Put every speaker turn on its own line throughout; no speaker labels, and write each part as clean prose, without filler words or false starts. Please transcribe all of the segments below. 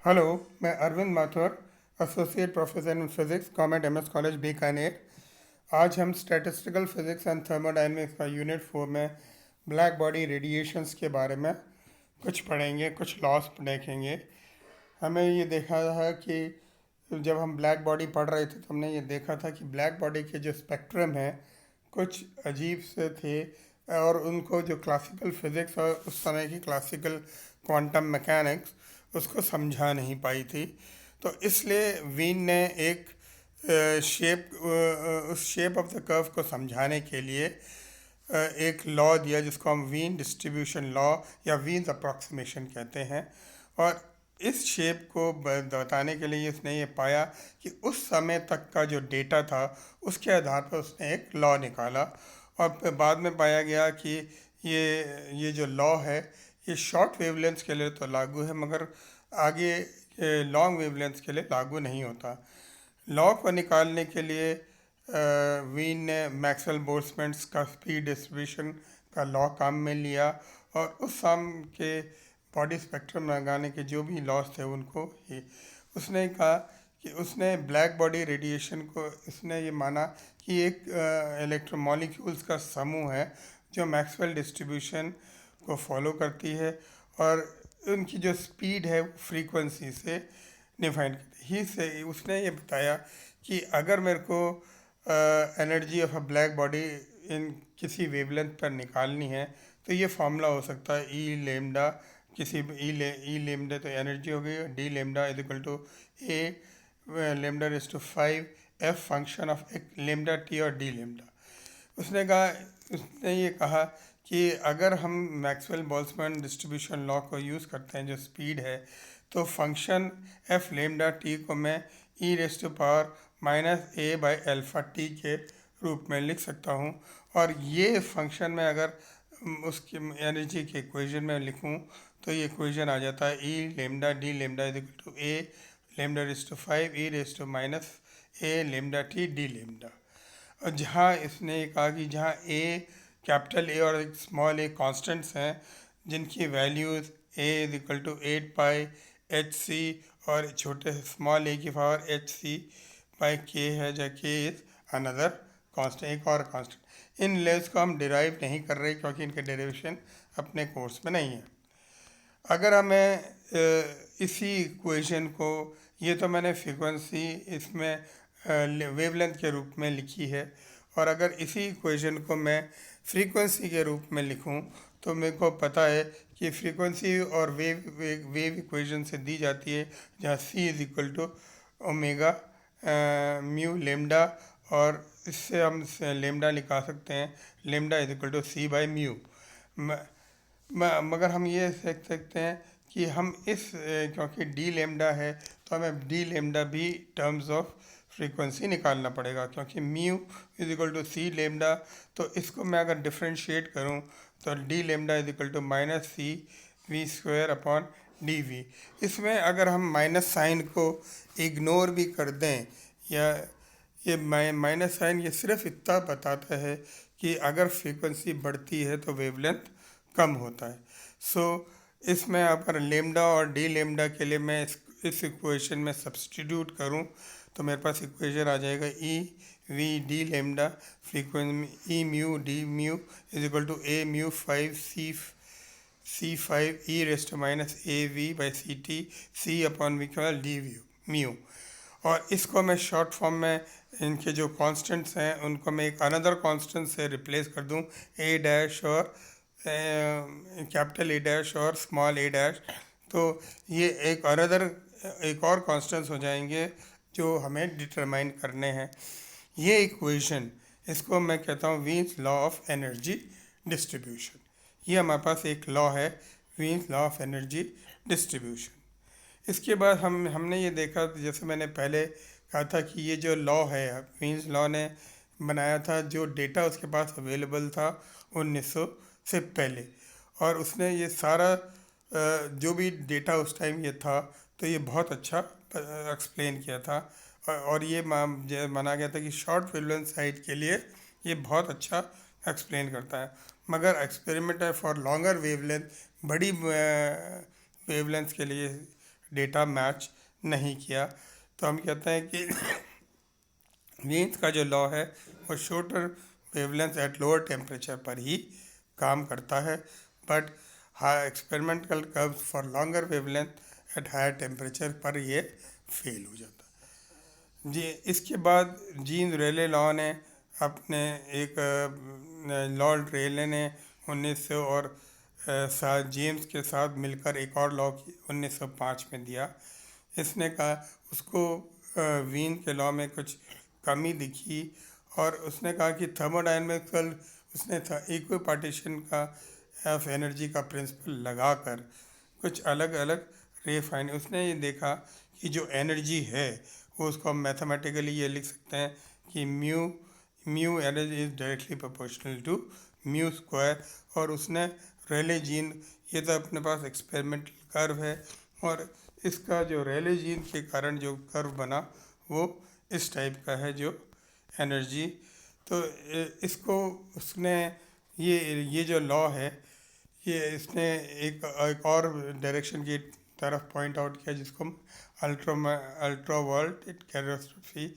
Hello, मैं Arvind Mathur, associate professor in physics, government MS college Bikaner. आज हम स्टैटिस्टिकल फिजिक्स एंड थर्मोडायनेमिक्स का यूनिट 4 में ब्लैक बॉडी रेडिएशंस के बारे में कुछ पढ़ेंगे, कुछ लॉस देखेंगे। हमें ये देखा था कि जब हम ब्लैक बॉडी पढ़ रहे थे तो हमने ये देखा था कि ब्लैक बॉडी के जो स्पेक्ट्रम है कुछ अजीब से थे, और उनको जो क्लासिकल फिजिक्स और उस समय की क्लासिकल क्वांटम मैकेनिक्स उसको समझा नहीं पाई थी। तो इसलिए वीन ने एक उस शेप ऑफ द कर्व को समझाने के लिए एक लॉ दिया जिसको हम वीन डिस्ट्रीब्यूशन लॉ या वीन्स अप्रॉक्सीमेशन कहते हैं। और इस शेप को बताने के लिए उसने ये पाया कि उस समय तक का जो डेटा था उसके आधार पर उसने एक लॉ निकाला। और फिर बाद में पाया गया कि ये जो लॉ है ये शॉर्ट वेवलेंथ्स के लिए तो लागू है, मगर आगे लॉन्ग वेवलेंथ्स के लिए लागू नहीं होता। लॉ को निकालने के लिए वीन ने मैक्सवेल बोल्ट्जमैन का स्पीड डिस्ट्रीब्यूशन का लॉ काम में लिया, और उस सम के बॉडी स्पेक्ट्रम लगाने के जो भी लॉस थे उनको ही उसने कहा कि उसने ब्लैक बॉडी रेडिएशन को इसने ये माना कि एक इलेक्ट्रोमोलिक्यूल्स का समूह है जो मैक्सवेल डिस्ट्रीब्यूशन को फॉलो करती है, और उनकी जो स्पीड है वो फ्रीक्वेंसी से डिफाइन करती है। ही से उसने ये बताया कि अगर मेरे को energy of a black body in किसी वेवलेंथ पर निकालनी है तो ये फार्मूला हो सकता है ई लेमडा, किसी ई लेमडा तो एनर्जी हो गई, D lambda is equal to A lambda is to 5 F function of एक लेमडा टी और डी लेमडा। उसने ये कहा कि अगर हम मैक्सवेल बोल्ट्जमैन डिस्ट्रीब्यूशन लॉ को यूज़ करते हैं जो स्पीड है, तो फंक्शन एफ लेमडा टी को मैं e raise to power minus a by alpha t के रूप में लिख सकता हूँ। और ये फंक्शन में अगर उसकी एनर्जी के इक्वेशन में लिखूँ तो ये इक्वेशन आ जाता है e lambda d lambda is equal to A lambda raise to 5 E raise to minus a lambda t d lambda. और जहाँ इसने कहा कि जहाँ ए कैपिटल ए और स्मॉल ए कांस्टेंट्स हैं जिनकी values A is equal to 8 pi H C और छोटे स्मॉल ए की पावर एच सी बाई के है, जहाँ के इज अनदर कांस्टेंट, एक और कांस्टेंट। इन लेस को हम डिराइव नहीं कर रहे क्योंकि इनके डेरिवेशन अपने कोर्स में नहीं है। अगर हमें इसी इक्वेशन को, ये तो मैंने फ्रीक्वेंसी इसमें वेवलेंथ के रूप में लिखी है, और अगर इसी इक्वेशन को मैं फ्रीक्वेंसी के रूप में लिखूं तो मेरे को पता है कि फ्रीक्वेंसी और वेव इक्वेशन से दी जाती है जहाँ c is equal to omega mu lambda, और इससे हम लेमडा निकाल सकते हैं lambda is equal to c by mu. मगर हम ये देख सकते हैं कि हम क्योंकि डी लेमडा है तो हमें डी लेमडा भी टर्म्स ऑफ फ्रीक्वेंसी निकालना पड़ेगा, क्योंकि mu is equal to C lambda. तो इसको मैं अगर डिफ्रेंशिएट करूं तो D lambda is equal to minus C V square upon D V. इसमें अगर हम माइनस साइन को इग्नोर भी कर दें, या ये माइनस साइन ये सिर्फ इतना बताता है कि अगर फ्रीक्वेंसी बढ़ती है तो वेवलेंथ कम होता है। सो इसमें अगर लेमडा और डी लेमडा के लिए मैं इस इक्वेशन में सब्सटीट्यूट करूं तो मेरे पास इक्वेशन आ जाएगा E V D lambda frequency E mu D mu is equal to A mu 5 C 5 E raise to minus A V by C T C upon V का डी म्यू। और इसको मैं short form में इनके जो constants हैं उनको मैं एक अनदर कांस्टेंट से रिप्लेस कर दूं, ए डैश और कैपिटल ए डैश और स्मॉल ए डैश, तो ये एक और कांस्टेंट्स हो जाएंगे जो हमें डिटरमाइन करने हैं। ये इक्वेशन, इसको मैं कहता हूँ Wien's law of energy distribution. ये हमारे पास एक लॉ है Wien's law of energy distribution. इसके बाद हमने ये देखा, जैसे मैंने पहले कहा था कि ये जो लॉ है वीन्स लॉ ने बनाया था, जो डेटा उसके पास अवेलेबल था 1900 से पहले, और उसने ये सारा जो भी डेटा उस टाइम ये था तो ये बहुत अच्छा एक्सप्लेन किया था। और ये माना गया था कि शॉर्ट वेवलेंथ साइट के लिए ये बहुत अच्छा एक्सप्लेन करता है। मगर एक्सपेरिमेंट है फॉर लॉन्गर वेवलेंथ, बड़ी वेवलेंथ के लिए डेटा मैच नहीं किया। तो हम कहते हैं कि वीन्स का जो लॉ है वो shorter wavelength at lower temperature पर ही काम करता है, but high experimental curves for longer wavelength at higher temperature पर ये फेल हो जाता है जी। इसके बाद जीन रेले लॉ ने अपने एक लॉर्ड रेले ने 1900 और साथ जेम्स के साथ मिलकर एक और लॉ 1905 में दिया। इसने कहा उसको वीन के लॉ में कुछ कमी दिखी और उसने कहा कि थर्मोडायनेमिकल उसने इक्वी पार्टीशन का ऑफ एनर्जी का प्रिंसिपल लगाकर कुछ अलग अलग रे फाइन उसने ये देखा कि जो एनर्जी है वो उसको हम मैथमेटिकली ये लिख सकते हैं कि mu energy is directly proportional to mu square. और उसने रेले जीन, ये तो अपने पास एक्सपेरिमेंटल कर्व है और इसका जो रेले जीन के कारण जो कर्व बना वो इस टाइप का है जो एनर्जी। तो इसको उसने ये जो लॉ है ये इसने एक और डायरेक्शन की तरफ पॉइंट आउट किया जिसको हम अल्ट्रा वर्ल्ड कैटास्ट्रॉफी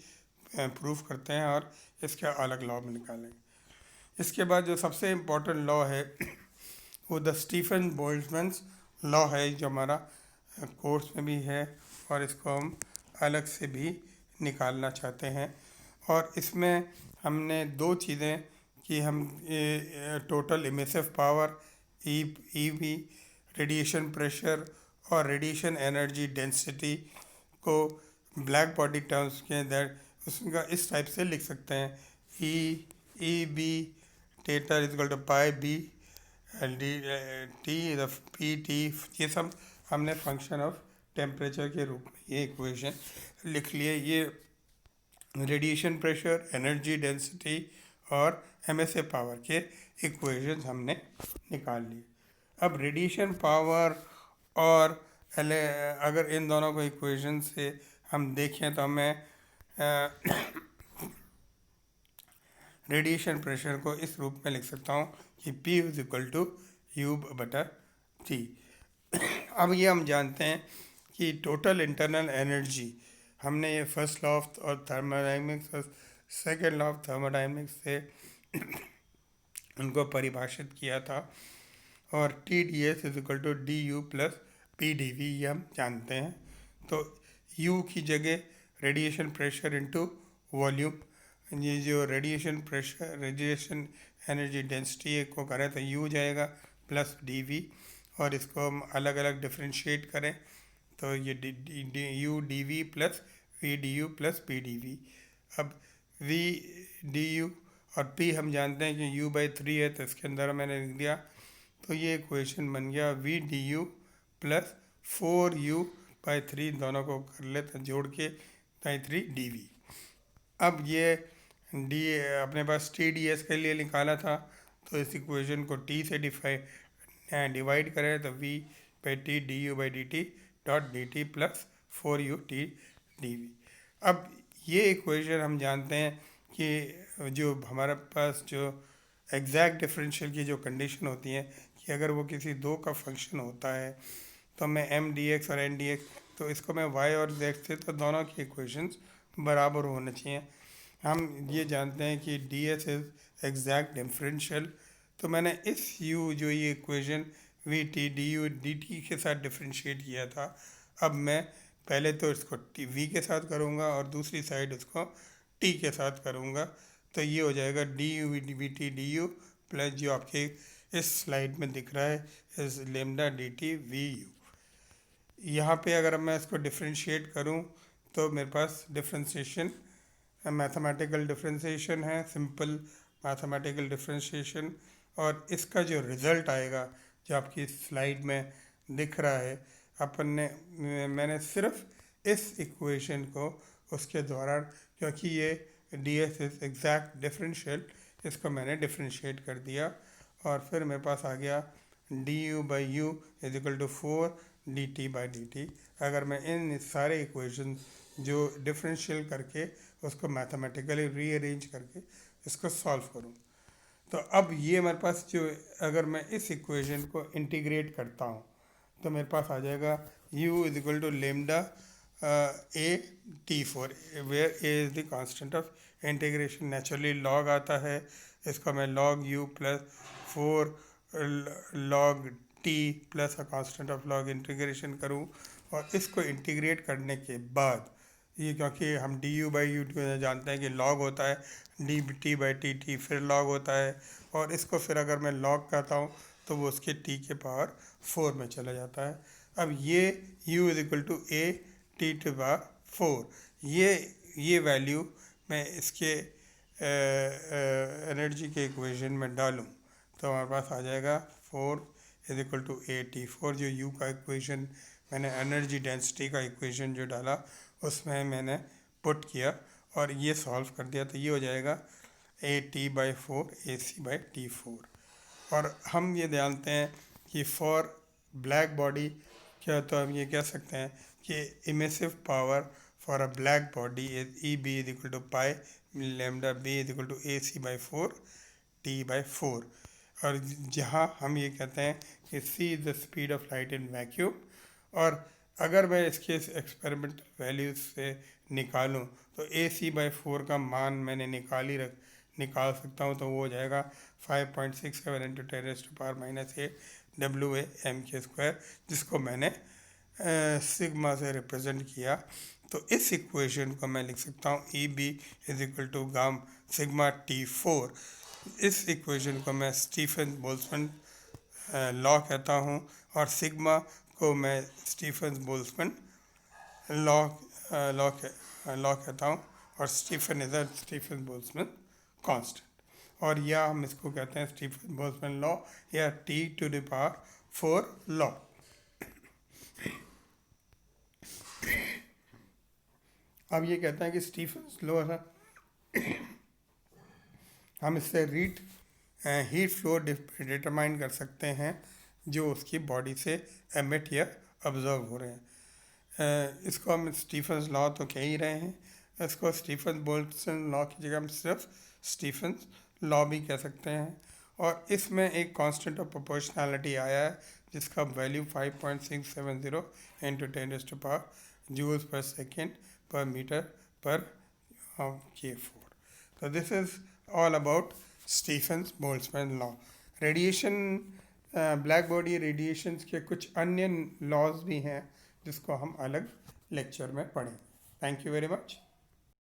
प्रूफ करते हैं और इसके अलग लॉ में निकालेंगे। इसके बाद जो सबसे इम्पोर्टेंट लॉ है वो द स्टीफन बोल्ट्जमैन लॉ है जो हमारा कोर्स में भी है और इसको हम अलग से भी निकालना चाहते हैं। और इसमें हमने दो चीज़ें कि हम total emissive power E V, radiation pressure और रेडिएशन एनर्जी डेंसिटी को ब्लैक बॉडी टर्म्स के अंदर उसका इस टाइप से लिख सकते हैं E B theta is equal to pi B D T P T. ये सब हमने फंक्शन ऑफ टेम्परेचर के रूप में ये इक्वेशन लिख लिए। ये रेडिएशन प्रेशर, एनर्जी डेंसिटी और एमएसए पावर के इक्वेशंस हमने निकाल लिए। अब रेडिएशन पावर और अगर इन दोनों को इक्वेशन से हम देखें तो हमें रेडिएशन प्रेशर को इस रूप में लिख सकता हूँ कि P is equal to U बटा T। अब ये हम जानते हैं कि टोटल इंटरनल एनर्जी हमने ये फर्स्ट लॉ ऑफ और थर्मोडायनेमिक्स और सेकेंड लॉ ऑफ थर्मोडायनेमिक्स से उनको परिभाषित किया था और T D S is equal to D U plus P D V ये हम जानते हैं। तो U की जगह रेडिएशन प्रेशर इनटू वॉल्यूम, ये जो radiation pressure radiation energy density को करें तो U जाएगा प्लस डी वी और इसको हम अलग अलग डिफ्रेंशिएट करें तो ये U D V plus V D U plus P D V. अब वी डी यू और पी हम जानते हैं कि U/3 है तो इसके अंदर मैंने लिख दिया तो ये इक्वेशन बन गया we D U plus 4U/3 दोनों को कर लेते जोड़ के बाई 3 डी वी। अब ये डी अपने पास टी डी एस के लिए निकाला था तो इस इक्वेशन को टी से डिवाइड करें तो V/T du/dt dot D T plus 4U/T dv। अब ये इक्वेशन हम जानते हैं कि जो हमारे पास जो एग्जैक्ट डिफरेंशियल की जो कंडीशन होती है कि अगर वो किसी दो का फंक्शन होता है तो मैं एम डी एक्स और एन डी एक्स तो इसको मैं वाई और जेड से तो दोनों की इक्वेशंस बराबर होने चाहिए। हम ये जानते हैं कि D S is exact differential तो मैंने इस यू जो ये equation we T D U D T के साथ डिफरेंशिएट किया था। अब मैं पहले तो इसको वी के साथ करूँगा और दूसरी साइड इसको टी के साथ करूँगा तो ये हो जाएगा D you we T D U plus जो आपके इस स्लाइड में दिख रहा है इस lambda D T V you. यहाँ पे अगर मैं इसको डिफरेंशिएट करूँ तो मेरे पास डिफरेंशिएशन मैथमेटिकल डिफरेंशिएशन है, सिंपल मैथमेटिकल डिफरेंशिएशन और इसका जो रिज़ल्ट आएगा जो आपकी स्लाइड में दिख रहा है अपन ने मैंने सिर्फ इस इक्वेशन को उसके द्वारा क्योंकि ये D S is exact differential इसको मैंने डिफरेंशिएट कर दिया और फिर मेरे पास आ गया D U by U is equal to 4 D T by D T. अगर मैं इन सारे इक्वेशन जो डिफरेंशियल करके उसको मैथमेटिकली रीअरेंज करके इसको सॉल्व करूँ तो अब ये मेरे पास जो अगर मैं इस इक्वेशन को इंटीग्रेट करता हूँ तो मेरे पास आ जाएगा U is equal to lambda A T4, where A is the constant of integration. Naturally log आता है, इसको मैं log U plus 4 log T plus a constant of log integration करूँ, और इसको इंटीग्रेट करने के बाद ये, क्योंकि हम डी यू बाई यू जानते हैं कि लॉग होता है D T by T, T फिर लॉग होता है, और इसको फिर अगर मैं लॉग करता हूँ तो वो उसके टी के पावर 4 में चला जाता है। अब ये u is equal to A T to power 4, ये वैल्यू मैं इसके एनर्जी के इक्वेशन में डालूँ तो हमारे पास आ जाएगा 4 is equal to A T 4। जो u का इक्वेशन मैंने एनर्जी डेंसिटी का इक्वेशन जो डाला उसमें मैंने पुट किया और ये सॉल्व कर दिया, तो ये हो जाएगा A T by 4 A C by T 4। और हम ये जानते हैं कि फॉर ब्लैक बॉडी क्या, तो हम ये कह सकते हैं कि emissive power for a black body is e B is equal to pi lambda b is equal to a C by 4 t by 4। और जहाँ हम ये कहते हैं कि c is the speed of light in vacuum, और अगर मैं इसके एक्सपेरिमेंटल वैल्यूज से निकालूं तो ए सी बाई 4 का मान मैंने निकाल सकता हूं, तो वो हो जाएगा 5.67 इंटू 10⁻⁻8 डब्ल्यू ए एम के स्क्वायर, जिसको मैंने सिग्मा से रिप्रेजेंट किया। तो इस इक्वेशन को मैं लिख सकता हूँ E B is equal to गाम सिग्मा टी 4। इस इक्वेशन को मैं स्टीफन बोल्ट्जमैन लॉ कहता हूँ, और सिग्मा को मैं स्टीफन बोल्ट्जमैन लॉ कहता हूँ, और Stefan is Stefan Boltzmann constant, और या हम इसको कहते हैं स्टीफन बोल्ट्जमैन लॉ या T to the power 4 law. अब ये कहते हैं कि स्टीफन लॉ है, हम इससे हीट फ्लो डिटरमाइन कर सकते हैं जो उसकी बॉडी से एमिट या ऑब्जर्व हो रहे हैं। इसको हम स्टीफन लॉ तो कह ही रहे हैं, इसको स्टीफन बोल्ट्जमैन लॉ की जगह हम सिर्फ स्टीफन लॉ भी कह सकते हैं। और इसमें एक कांस्टेंट ऑफ प्रोपोर्शनैलिटी आया है जिसका वैल्यू 5.670 इंटू 10⁻⁴ जूल्स पर सेकेंड पर मीटर पर K4। तो this is all about Stefan Boltzmann law. Radiation, black body radiations के कुछ अन्य लॉज भी हैं जिसको हम अलग लेक्चर में पढ़ें। Thank you very much.